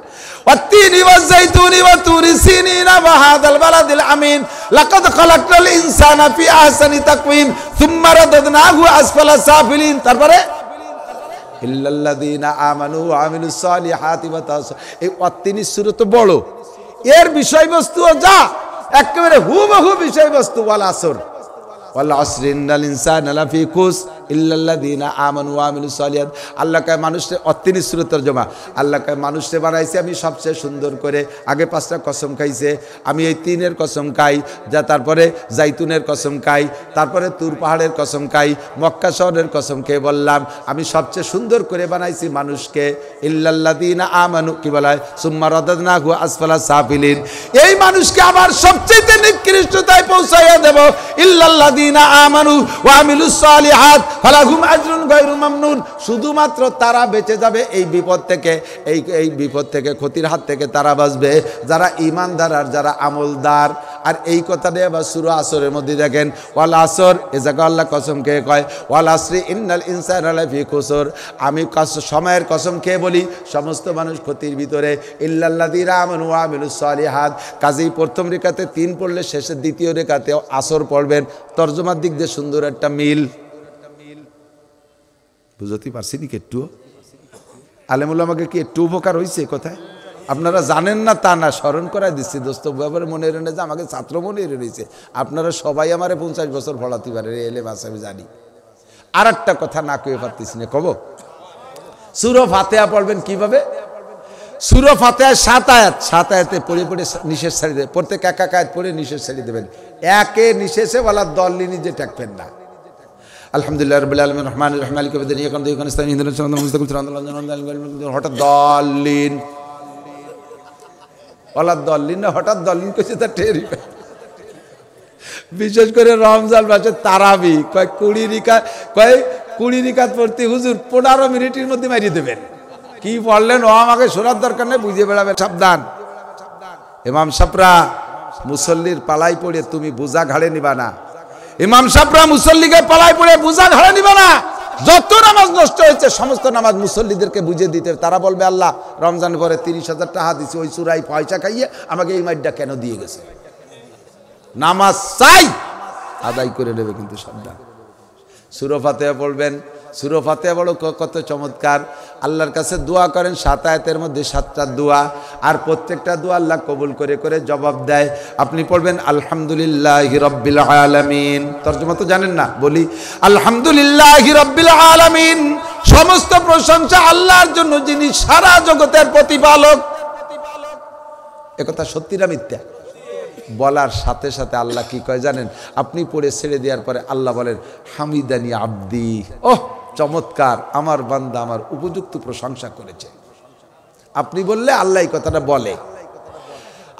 Speaker 1: ওয়াত্তিনি ওয়া যাইতুনি ওয়া তুরি সিনিনা ওয়া হাদাল বালাদিল আমিন লাকাদ খালাকনাল ইনসানা ফি আহসানি তাকওয়িম সুম্মা রাদাদনাহু আসফালা সাফিলিন। তারপরে ইল্লাল্লাযীনা আমানু ওয়া আমিলুস সালিহাতি ওয়া তাওয়াসাউ। এই ওয়াত্তিনি সূরা তো বড়, এর বিষয়বস্তু যা একেবারে হুবহু বিষয়বস্তু ওয়াল আসর। ওয়াল আসরি ইন্নাল ইনসানা লাফি খুসর ইল্লাল্লাযিনা আমানু ওয়া আমিলুস সালিহাত। আল্লাহ কয় মানুষে অত্তিনি সূরা তরজমা, আল্লাহ কয় মানুষে বানাইছে আমি সবচেয়ে সুন্দর করে। আগে 5টা কসম খাইছে, আমি এই 3-এর কসম খাই, যা তারপরে জাইতুনের কসম খাই, তারপরে তুর পাহাড়ের কসম খাই, মক্কা শহরের কসম খেয়ে বললাম আমি সবচেয়ে সুন্দর করে বানাইছি মানুষকে। ইল্লাল্লাযিনা আমানু কি বলা হয়, সুম্মা রাদাদনাহু আসফালা সাফিলিন, এই মানুষকে আবার সবচেয়ে নিকৃষ্টতায় পৌঁছাইয়া দেব। ইল্লাল্লাযিনা আমানু ওয়া আমিলুস সালিহাত ফালাহুম আজরুন গায়রু মামনুন, শুধুমাত্র তারা বেঁচে যাবে এই বিপদ থেকে, এই বিপদ থেকে, ক্ষতির হাত থেকে তারা বাঁচবে যারা ঈমানদার আর যারা আমলদার। আর এই কথাটা আবার সূরা আসরের মধ্যে দেখেন, ওয়াল আসর, এ জায়গা আল্লাহ কসম খেয়ে কয় ওয়াল আসরি ইন্নাল ইনসানা লাফি খুসর, আমি সময়ের কসম খেয়ে বলি সমস্ত মানুষ ক্ষতির ভিতরে। ইল্লাল্লাযিনা আমানু ওয়া আমিলুস সালিহাত, কাজেই প্রথম রেখাতে 3 পড়লে শেষের দ্বিতীয় রেখাতে আসর পড়বেন। তর্জমার দিক দিয়ে সুন্দর একটা মিল, বুঝতে পারছি নি? একটু আলেমুল আমাকে কি একটু উপকার হয়েছে কোথায়? আপনারা জানেন না তা না, স্মরণ করাই দিচ্ছি দোস্ত, ব্যাপারে মনে রেনে যে আমাকে ছাত্র মনে রয়েছে। আপনারা সবাই আমারে 50 বছর পড়াতে পারে, এলে বাস আমি জানি। আর একটা কথা না কয়ে পারতেছি না, কব সূরা ফাতিহা পড়বেন কিভাবে? সূরা ফাতিহা 7 আয়াত, 7 আয়াতে পড়ে পড়ে নিশেষ ছাড়ি দেবেন, প্রত্যেক এক এক আয়াত পড়ে নিশেষ ছাড়ি দেবেন, একে নিশেষে বলা দলিনি যে টাকবেন না। আলহামদুলিল্লাহ রাব্বিল আলামিন রহমানির রহিম মালিকি ইয়াউমিদ্দিন ইয়াকা না'বুদু ওয়া ইয়াকা নাস্তাঈন ইহদিনাস সিরাতাল মুস্তাকিম সিরাতাল লাযিনা হঠাৎ দলিন, ওয়ালা দলিন না হঠাৎ দলিন কইছে তা টেরি। বিশেষ করে রমজান মাসে তারাবি কয় 20 রিকাত পড়তে হুজুর 15 মিনিটের মধ্যে মারিয়ে দেবেন। কি পড়লেন ও আমাকে শোনার দরকার নেই, বুঝিয়ে বেড়াবেন। সাবধান ইমাম সাহেবরা, মুসল্লির পালাই পড়ে তুমি বোঝা ঘাড়ে নিবা না। ইমাম সাহেবরা মুসল্লিকে পালাই পড়ে বোঝা ঘাড়ে নিবা না। যত নামাজ নষ্ট হয়েছে সমস্ত নামাজ মুসল্লিদেরকে বুঝিয়ে দিতে, তারা বলবে আল্লাহ রমজান পরে 30,000 টাকা দিছি, ওই চুরাই পয়সা খাইয়ে আমাকে এই মাইটটা কেন দিয়ে গেছে। নামাজ চাই আদায় করে নেবে, কিন্তু সাবধান। সূরা ফাতিহা পড়বেন, সূরা ফাতিহা বড় কত চমৎকার। আল্লাহর কাছে দোয়া করেন, 7 আয়াতের মধ্যে 7টা দোয়া, আর প্রত্যেকটা দোয়া আল্লাহ কবুল করে করে জবাব দেয়। আপনি পড়বেন আলহামদুলিল্লাহি রাব্বিল আলামিন, তরজমা তো জানেন না, বলি আলহামদুলিল্লাহি রাব্বিল আলামিন, সমস্ত প্রশংসা আল্লাহর জন্য যিনি সারা জগতের প্রতিপালক। একথা সত্যি না মিথ্যা? বলার সাথে সাথে আল্লাহ কি কয় জানেন? আপনি পড়ে ছেড়ে দেওয়ার পরে আল্লাহ বলেন হামিদানি আব্দি, ওহ চমৎকার, আমার বান্দা আমার উপযুক্ত প্রশংসা করেছে। আপনি বললে আল্লাহ এই কথাটা বলে।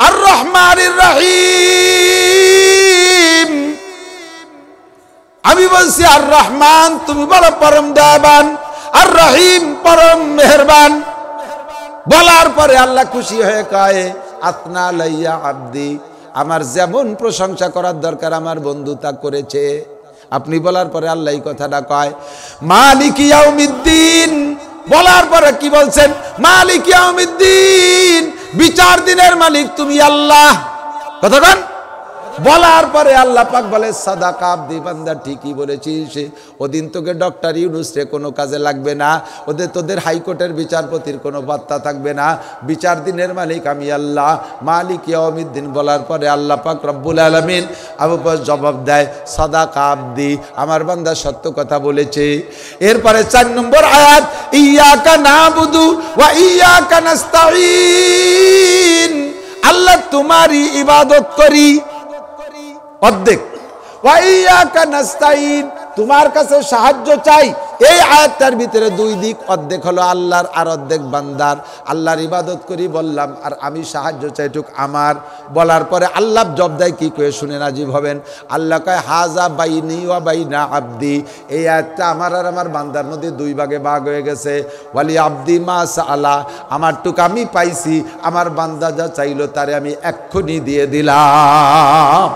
Speaker 1: আর রহমানির রহিম, আমি বলছি আর রহমান তুমি বড় পরম দয়াবান, আর রহিম পরম মেহেরবান। বলার পরে আল্লাহ খুশি হয়ে কয় আতনা লাইয়া আব্দি, আমার যেমন প্রশংসা করার দরকার আমার বন্ধু তা করেছে। আপনি বলার পরে আল্লাহ এই কথাটা কয় মালিক ইয়াউমিদ্দিন, বলার পরে কি বলছেন? মালিক ইয়াউমিদ্দিন, বিচার দিনের মালিক তুমি আল্লাহ। কতক্ষণ বলার পরে আল্লাহ পাক বলে সাদাকা আব্দি, বান্দা ঠিকই বলেছিস। ওদিন তোকে ডক্টর ইউনুস রে কোনো কাজে লাগবে না, তোদের হাইকোর্টের বিচারপতির কোনো বার্তা থাকবে না। বিচার দিনের মালিক আমি আল্লাহ, মালিক ইয়াউমিদ্দিন। বলার পরে আল্লাহ পাক রব্বুল আলামিন আবু বকর জবাব দেয় সাদাকা আব্দি, আমার বান্দা সত্য কথা বলেছে। এরপরে 4 নম্বর আয়াত, ইয়াকা নাবুদু ওয়া ইয়াকা নাস্তাঈন, আল্লাহ তোমারই ইবাদত করি অর্ধেক, ওয়া ইয়াকা নাস্তাঈন, তোমার কাছে সাহায্য চাই। এই আয়াতটার ভিতরে 2 দিক, অর্ধেক হলো আল্লাহর আর অর্ধেক বান্দার। আল্লাহর ইবাদত করি বললাম, আর আমি সাহায্য চাইটুক আমার। বলার পরে আল্লাহ জব দেয় কি কয়ে শুনে নাজিব হবেন। আল্লাহ কয় হাজা বাইনি ওয়া বাইনা আব্দি, এই আয়াতটা আমার আর আমার বান্দার মধ্যে 2 ভাগে ভাগ হয়ে গেছে। ওয়ালি আব্দি মা সাআলা, আমার টুক আমি পাইছি, আমার বান্দা যা চাইলো তারে আমি এক্ষুনি দিয়ে দিলাম।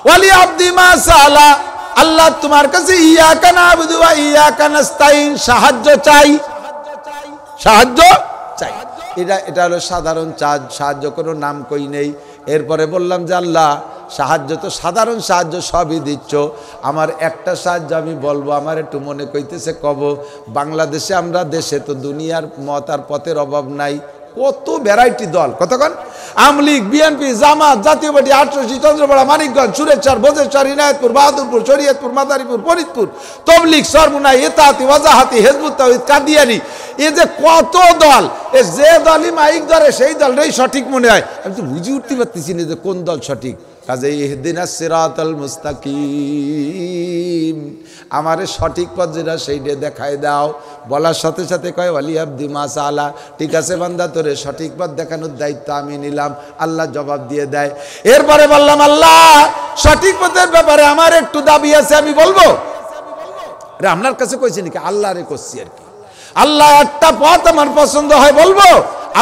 Speaker 1: ওয়ালি আব্দি মা সাআলা, আল্লাহ তোমার কাছে ইয়াকা নাবুদু ওয়া ইয়াকা নাস্তাঈন, সাহায্য চাই, সাহায্য চাই। এটা হলো সাধারণ সাহায্য, কোনো নাম কই নেই। এরপরে বললাম যে আল্লাহ সাহায্য তো সাধারণ সাহায্য সবই দিচ্ছ, আমার একটা সাহায্য আমি বলবো, আমার একটু মনে কইতেছে কব। বাংলাদেশে আমরা দেশে তো দুনিয়ার মত আর পথের অভাব নাই, কত ভ্যারাইটি দল। কতক্ষণ আমলিগ, বিএনপি, জামাত, জাতীয় পার্টি, আটরশি, চন্দ্রপাড়া, মানিকগঞ্জ, সুরেশ্বর, ভোজেশ্বর, ইনায়তপুর, বাহাদুরপুর, শরীয়তপুর, মাদারীপুর, ফরিদপুর, তবলিগ, সরমুনাই, ইতাহাতি, ওয়াজাহাতি, হিজবুত তাওহীদ, কাদিয়ানি, এ যে কত দল, এ যে দলই মাইক ধরে সেই দলটাই সঠিক মনে হয়। আমি তো বুঝে উঠতে পারতেছি না যে কোন দল সঠিক। কাজে ইহদিনাস সিরাতাল মুস্তাকিম, আমারে সঠিক পথ যেটা সেইটা দেখায় দাও। বলার সাথে সাথে কয় ওয়ালি আব্দি মা সাআলা, ঠিক আছে বান্দা তোরে সঠিক পথ দেখানোর দায়িত্ব আমি নিলাম। আল্লাহ জবাব দিয়ে দেয়। এরপরে বললাম আল্লাহ সঠিক পথের ব্যাপারে আমার একটু দাবি আছে, আমি বলবো। আপনার কাছে কইছি নাকি? আল্লাহরে করছি আর কি। আল্লাহ একটা পথ আমার পছন্দ হয় বলবো।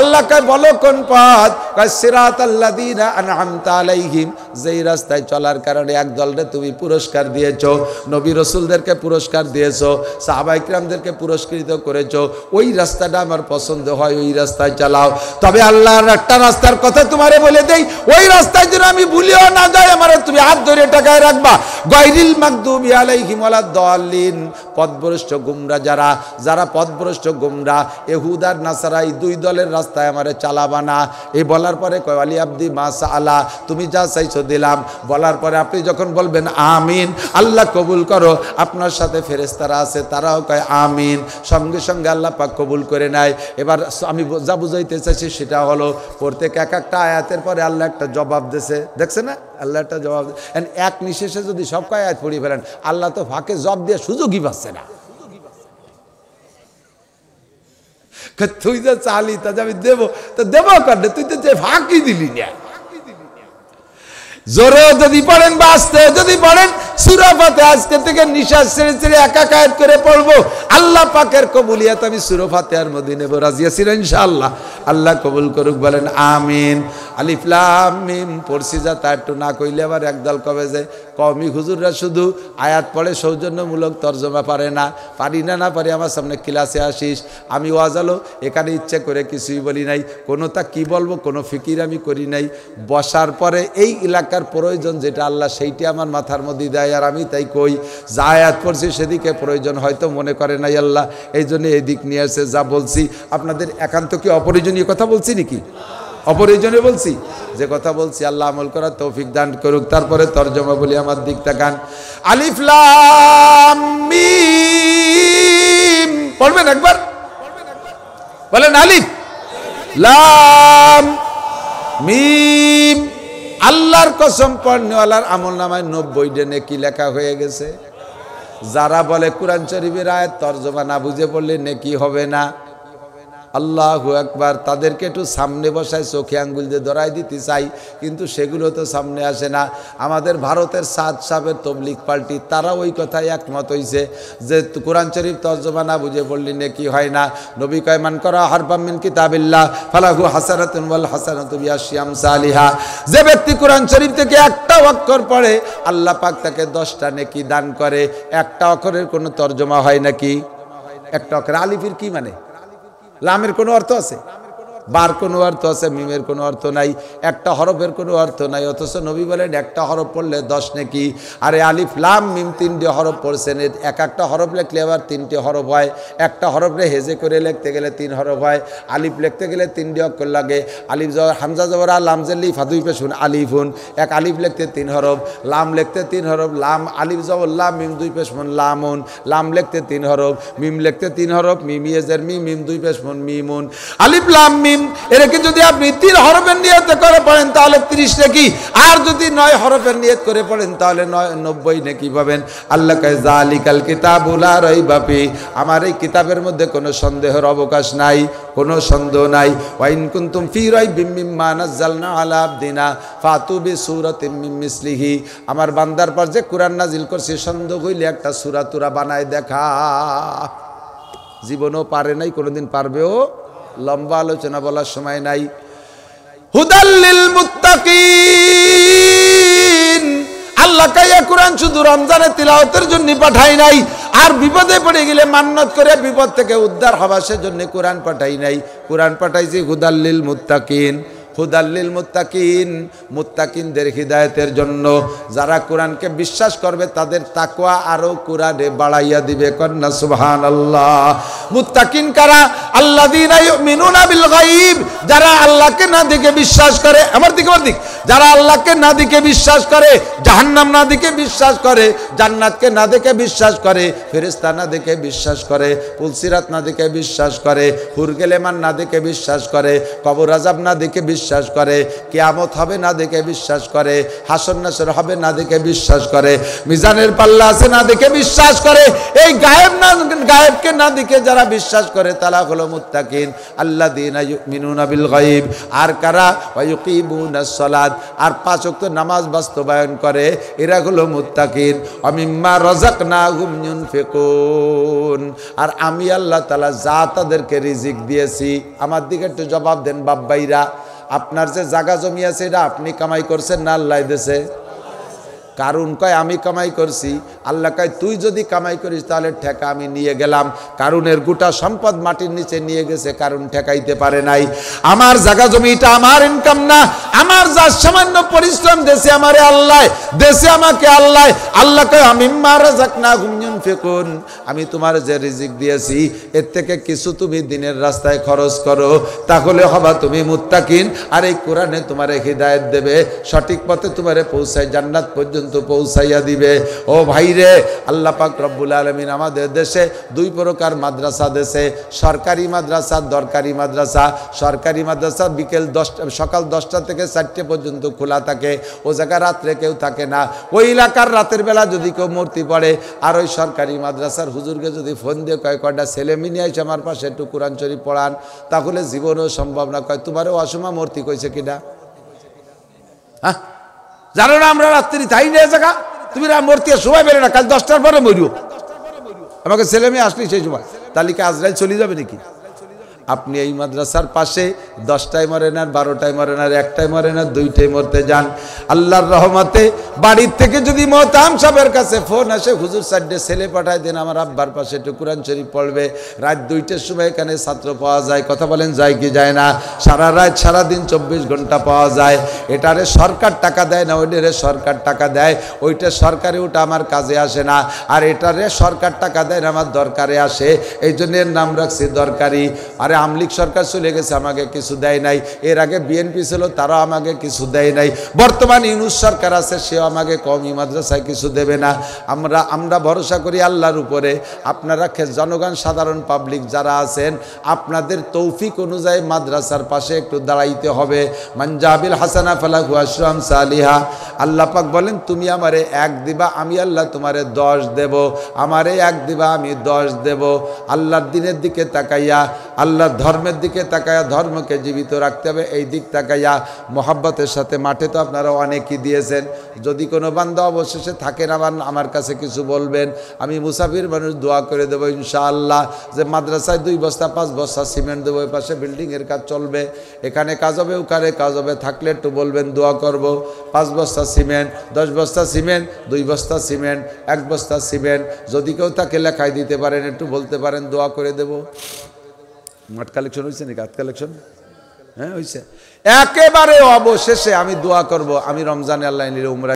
Speaker 1: আল্লাহ কয় বলো কোন পথ? কয় সিরাতাল্লাযীনা আনআমতা আলাইহিম, যেই রাস্তায় চলার কারণে এক দলরে তুমি পুরস্কার দিয়েছো, নবী রাসূলদেরকে পুরস্কার দিয়েছো, সাহাবায়ে কিরামদেরকে পুরস্কৃত করেছো, ওই রাস্তাটা আমার পছন্দ হয়, ওই রাস্তায় চালাও। তবে আল্লাহর একটা রাস্তার কথা তোমারে বলে দেই, ওই রাস্তায় যেন আমি ভুলিও না যাই, আমারে তুমি হাত ধরে টাকায় রাখবা। গায়রিল মাগদুবি আলাইহিম ওয়ালাদ-দাল্লিন, পথভ্রষ্ট গুমরা যারা, যারা পথভ্রষ্ট গুমরা, ইহুদ আর নাসারা, এই দুই দলের রাস্তায় আমারে চালাবা না। এই বলার পরে কয় ওয়ালি আব্দি মা সাআলা, তুমি যা চাইছো দিলাম। বলার পরে আপনি যখন বলবেন আমিন, আল্লাহ কবুল করো, আপনার সাথে ফেরেশতারা আছে, তারাও কয় আমিন। সঙ্গে সঙ্গে আল্লাহ পাক কবুল করে নেয়। এবার আমি যা বুঝাইতে চাইছি সেটা হলো, প্রত্যেক এক একটা আয়াতের পরে আল্লাহ একটা জবাব দিয়েছে, দেখছে না? আল্লাহ একটা জবাব, এক নিঃশেষে যদি সব আয়াত পড়িয়ে ফেলেন, আল্লাহ তো ফাঁকে জবাব দিয়ে সুযোগই পাচ্ছে না। তুই তো চালি, তা আমি দেবো, তো দেবো কারণে তুই তো যে ফাঁকি দিলি না। জোরে যদি পড়েন বা আস্তে যদি পড়েন, সূরা ফাতিহা আজকে থেকে নিঃশ্বাস ছেড়ে ছেড়ে এক এক আয়াত করে পড়বো। আল্লাহ পাকের কবুলিয়াত আমি সূরা ফাতিহার মধ্যে নেব, রাজি আছি ইনশাআল্লাহ। আল্লাহ কবুল করুক, বলেন আমিন। আলিফ লাম মিম পড়ছি যা, তা একটু না কইলে আবার একদল কবে যে কওমি হুজুররা শুধু আয়াত পড়ে, সৌজন্যমূলক তর্জমা পারে না। পারি না, না পারি, আমার সামনে ক্লাসে আসিস। আমি ওয়াজালো এখানে ইচ্ছে করে কিছুই বলি নাই, কোনোটা কি বলবো কোনো ফিকির আমি করি নাই। বসার পরে এই এলাকার প্রয়োজন যেটা আল্লাহ সেইটা আমার মাথার মধ্যে দেয়, আর আমি তাই কই। যা আয়াত পড়ছি সেদিকে প্রয়োজন হয়তো মনে করে নাই আল্লাহ, এই জন্য এই দিক নিয়ে আসে। যা বলছি আপনাদের একান্ত কি অপ্রয়োজনীয় কথা বলছি নাকি? অপ্রয়োজনীয় বলছি? যে কথা বলছি আল্লাহ আমল করার তৌফিক দান করুক। তারপরে তরজমা বলি, আমার দিক তাকান। আলিফ লাম মিম পড়বেন একবার, বলেন আলিফ লাম মিম। আল্লাহর কসম, পড়নেওয়ালার আমল নামায় 90 নেকি লেখা হয়ে গেছে। যারা বলে কোরআন শরীফের আয়াত তরজমা না বুঝে পড়লে নেকি হবে না, আল্লাহু আকবার, তাদেরকে একটু সামনে বসায় চোখে আঙ্গুল দিয়ে ধরাই দিতে চাই, কিন্তু সেগুলো তো সামনে আসে না। আমাদের ভারতের সাদ সাহেবের তবলিগ পার্টি, তারা ওই কথায় একমত হইছে যে কোরআন শরীফ তরজমা না বুঝে পড়লি নেকি হয় না। নবী কয় মান করা হারফাম মিন কিতাবিল্লাহ ফালাহু হাসানাতুন ওয়াল হাসানাতু বিআশরি আমসালিহা, যে ব্যক্তি কোরআন শরীফ থেকে একটা অক্ষর পড়ে আল্লাহ পাক তাকে 10টা নেকি দান করে। একটা অক্ষরের কোনো তরজমা হয় নাকি? একটা অক্ষর, আলিফের কি মানে? লামের কোনো অর্থ আছে? বার কোনো অর্থ আছে? মিমের কোনো অর্থ নাই? একটা হরফের কোনো অর্থ নাই। অথচ নবী বলেন একটা হরফ পড়লে 10 নেকি। আরে আলিফ লাম মিম 3টে হরফ পড়ছেন, এক একটা হরফ লিখলে আবার 3টে হরফ হয়। একটা হরফে হেজে করে লিখতে গেলে 3 হরফ হয়। আলিফ লিখতে গেলে 3টে অক্ষর লাগে। আলিফ হামজা জবর লাম জেলি ফাদুই পেশুন আলিফুন, এক আলিফ লিখতে 3 হরফ, লাম লিখতে 3 হরফ, লাম আলিফ জবর লাম মিম 2 পেশমন লামুন, লাম লিখতে 3 হরফ, মিম লিখতে 3 হরফ, মিম ইয়েজের মিম মিম 2 পেশমন মিমুন। আলিফ লাম মিম এটাকে যদি আপনি 3 হরফের নিয়ত করে পড়েন তাহলে 30 নেকি, আর যদি 9 হরফের নিয়ত করে পড়েন তাহলে 90 নেকি পাবেন। আল্লাহ কয় যালিকাল কিতাবু লা রাইবা ফি, আমার এই কিতাবের মধ্যে কোনো সন্দেহের অবকাশ নাই, কোনো সন্দেহ নাই। ওয়া ইন কুনতুম ফি রাইবিম মিম্মা নাযালনা আলা আবদিনা ফাতু বিসূরাতিম মিন মিসলিহি, আমার বান্দার পর যে কোরআন নাজিল করছে সন্দেহ হইলে একটা সূরা তুরা বানায় দেখা। জীবনও পারে নাই, কোনোদিন পারবেও। লম্বা আলোচনা বলার সময় নাই। হুদাল্লিল মুত্তাকিন, আল্লাহ কাইয়া কোরআন শুধু রমজানে তিলাওয়াতের জন্য পাঠাই নাই, আর বিপদে পড়ে গেলে মান্নত করে বিপদ থেকে উদ্ধার হবার সেজন্য কোরআন পাঠাই নাই। কোরআন পাঠাইছি হুদাল্লিল মুত্তাকিন, হুদাল্লিল মুত্তাকিন, মুত্তাকিনদের হিদায়াতের জন্য। যারা কোরআনকে বিশ্বাস করবে তাদের তাকওয়া আরো কোরআনে বাড়াইয়া দিবে। কন্যা সুবহানাল্লাহ। মুত্তাকিন কারা? আল্লাযীনা ইউমিনুনা বিল গায়ব, যারা আল্লাহকে না দেখে বিশ্বাস করে। আমার দিক যারা আল্লাহকে না দেখে বিশ্বাস করে, জাহান্নাম না দেখে বিশ্বাস করে, জান্নাতকে না দেখে বিশ্বাস করে, ফেরেশতা না দেখে বিশ্বাস করে, পুলসিরাত না দেখে বিশ্বাস করে, হুরগেলেমান না দেখে বিশ্বাস করে, কবর আযাব না দেখে বিশ্বাস করে, কিয়ামত হবে না দেখে বিশ্বাস করে, হাসর নাসর হবে না দেখে বিশ্বাস করে, মিজানের পাল্লা আছে না দেখে বিশ্বাস করে, এই গায়েবকে না দেখে যারা বিশ্বাস করে তারা হলো মুত্তাকিন। আল্লাযীনা ইউমিনুনা বিল গায়ব। আর কারা? ওয়া ইউকিমুনাস সালাত, আর 5 ওয়াক্ত নামাজ বাস্তবায়ন করে, এরা হলো মুত্তাকিন। ওয়া মিম্মা রাযাকনাহুম ইউনফিকুন, আর আমি আল্লাহ তাআলা যা তাদেরকে রিজিক দিয়েছি। আমার দিকে একটু জবাব দেন বাব্বাইরা, আপনার যে জায়গা জমি আছে এটা আপনি কামাই করছেন না আল্লাহ দিয়েছে? কারণ কয় আমি কামাই করছি, আল্লাহ কয় তুই যদি কামাই করিস তাহলে ঠেকা আমি নিয়ে গেলাম। কারুনের গোটা সম্পদ মাটির নিচে নিয়ে গেছে, কারণ ঠেকাইতে পারে নাই। আমার জায়গা জমিটা আমার ইনকাম না, আমার যা সামান্য পরিশ্রম দেশে আমারে আল্লাহ, দেশে আমাকে আল্লাহ। আল্লাহ কয় আমি রাযাকনাহুম ইউনফিকুন, আমি তোমার যে রিজিক দিয়েছি এর থেকে কিছু তুমি দিনের রাস্তায় খরচ করো, তাহলে হবা তুমি মুত্তাকিন। আর এই কোরআনে তোমারে হিদায়াত দেবে, সঠিক পথে তোমারে পৌঁছায়, জান্নাত পর্যন্ত পৌঁছাইয়া দিবে। ও ভাই রে, আল্লাহ পাক রব্বুল আলামিন আমাদের দেশে 2 প্রকার মাদ্রাসা দেশে, সরকারি মাদ্রাসা, দরকারি মাদ্রাসা। সরকারি মাদ্রাসা সকাল 10টা থেকে 4টে পর্যন্ত খোলা থাকে, ও জায়গায় রাত্রে কেউ থাকে না। ওই এলাকার রাতের বেলা যদি কেউ মূর্তি পড়ে, আর ওই সরকারি মাদ্রাসার হুজুরকে যদি ফোন দিয়ে কয়টা ছেলে মিনি আইসে আমার পাশে একটু কোরআন শরীফ পড়ান, তাহলে জীবনেও সম্ভব না। কয় তোমারও অসমা মূর্তি কইছে কিনা? হ্যাঁ, জানো না আমরা রাত্রি তাই নিয়ে জায়গা, তুমি মূর্তি সময় বেরো না, কাল 10টার পরে মরিও। আমাকে ছেলে মেয়ে আসলি সেই সময়, তালিকা আজরাইল চলে যাবে নাকি? আপনি এই মাদ্রাসার পাশে 10টায় মরেন আর 12টায় মরেন আর 1টায় মরেন আর 2টায় মরতে যান, আল্লাহর রহমতে বাড়ির থেকে যদি মোহতাম সাহেবের কাছে ফোন আসে, হুজুর 4টে ছেলে পাঠায় দেন আমার আব্বার পাশে একটু কোরআন শরীফ পড়বে, রাত 2টার সময় এখানে ছাত্র পাওয়া যায়। কথা বলেন যায় কি যায় না? সারা রাত সারাদিন 24 ঘন্টা পাওয়া যায়। এটারে সরকার টাকা দেয় না, ওইটারে সরকার টাকা দেয়, ওইটা সরকারি, ওটা আমার কাজে আসে না। আর এটারে সরকার টাকা দেয় না, আমার দরকারে আসে, এই জন্য এর নাম রাখছি দরকারি। আরে আমলিক সরকার চলে গেছে, আমাকে কিছু দেয় নাই। এর আগে বিএনপি ছিল, তারাও আমাকে কিছু দেয় নাই। বর্তমান ইউনূস সরকার আছে, সেও আমাকে কওমি মাদ্রাসায় কিছু দেবে না। আমরা ভরসা করি আল্লাহর উপরে। আপনারা জনগণ, সাধারণ পাবলিক যারা আছেন, আপনাদের তৌফিক অনুযায়ী মাদ্রাসার পাশে একটু দাঁড়াইতে হবে। মানজাবিল হাসানা ফালাহু আশরু আমসালিহা। আল্লাহ পাক বলেন তুমি আমারে 1 দিবা, আমি আল্লাহ তোমারে 10 দেব। আমারে 1 দিবা, আমি 10 দেব। আল্লাহর দিনের দিকে তাকাইয়া, আল্লাহ ধর্মের দিকে তাকায়া, ধর্মকে জীবিত রাখতে হবে এই দিক তাকাইয়া মোহাব্বতের সাথে। মাঠে তো আপনারা অনেকই দিয়েছেন। যদি কোনো বান্দা অবশেষে থাকেন আমার কাছে কিছু বলবেন, আমি মুসাফির মানুষ, দোয়া করে দেবো ইনশাআল্লাহ, যে মাদ্রাসায় 2 বস্তা 5 বস্তা সিমেন্ট দেবো। ওই পাশে বিল্ডিংয়ের কাজ চলবে, এখানে কাজ হবে, ওখানে কাজ হবে, থাকলে একটু বলবেন, দোয়া করব। 5 বস্তা সিমেন্ট, 10 বস্তা সিমেন্ট, 2 বস্তা সিমেন্ট, 1 বস্তা সিমেন্ট, যদি কেউ তাকে লেখায় দিতে পারেন, একটু বলতে পারেন, দোয়া করে দেব। মাঠ কালেকশন হয়েছে নাকি? হাত কালেকশন? হ্যাঁ হয়েছে। একেবারে অবশেষে আমি দোয়া করব, আমি রমজানে আল্লাহ নিলে উমরা